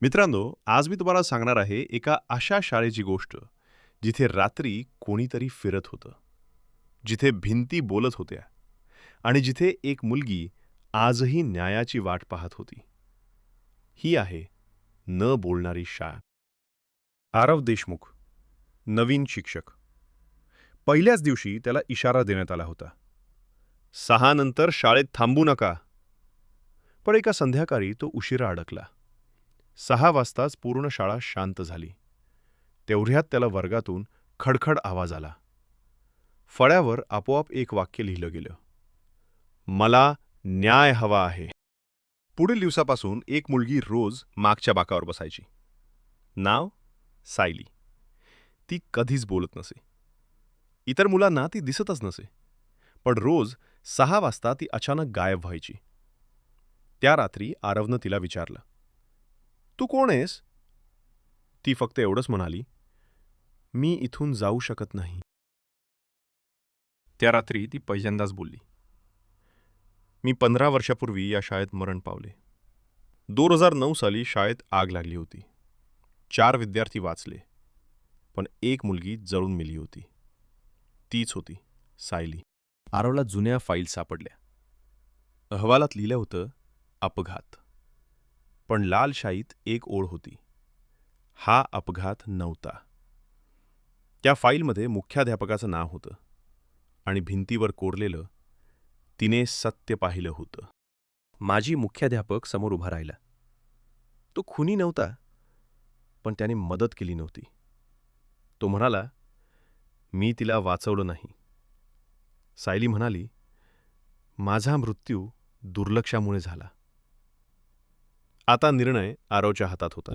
मित्रांनो, आज मी तुम्हाला सांगणार आहे एका अशा शाळेची गोष्ट, जिथे रात्री कोणीतरी फिरत होतं, जिथे भिंती बोलत होत्या आणि जिथे एक मुलगी आजही न्यायाची वाट पाहत होती. ही आहे न बोलणारी शाळा. आरव देशमुख, नवीन शिक्षक. पहिल्याच दिवशी त्याला इशारा देण्यात आला होता. 6 नंतर शाळेत थांबू नका. पण एका संध्याकाळी तो उशिरा अडकला. 6 वाजताच पूर्ण शाळा शांत झाली. तेवढ्यात त्याला वर्गातून खडखड आवाज आला. फळ्यावर आपोआप एक वाक्य लिहिलं गेलं. मला न्याय हवा आहे. पुढील दिवसापासून एक मुलगी रोज मागच्या बाकावर बसायची. नाव सायली. ती कधीच बोलत नसे. इतर मुलांना ती दिसतच नसे. पण रोज 6 वाजता ती अचानक गायब व्हायची. त्या रात्री आरवनं तिला विचारलं, तू कोण आहेस? ती फक्त एवढंच म्हणाली, मी इथून जाऊ शकत नाही. त्या रात्री ती पहिल्यांदाच बोलली. मी 15 वर्षापूर्वी या शाळेत मरण पावले. 2009 साली शाळेत आग लागली होती. 4 विद्यार्थी वाचले, पण एक मुलगी जळून मेली होती. तीच होती सायली. आरवला जुन्या फाईल सापडल्या. अहवालात लिहिलं होतं अपघात. पण लाल शाईत एक ओळ होती. हा अपघात नव्हता. त्या फाईलमध्ये मुख्याध्यापकाचं नाव होतं आणि भिंतीवर कोरलेलं, तिने सत्य पाहिलं होतं. माजी मुख्याध्यापक समोर उभा राहिला. तो खुनी नव्हता, पण त्याने मदत केली नव्हती. तो म्हणाला, मी तिला वाचवलं नाही. सायली म्हणाली, माझा मृत्यू दुर्लक्षामुळे झाला. आता निर्णय आरवच्या हातात होता.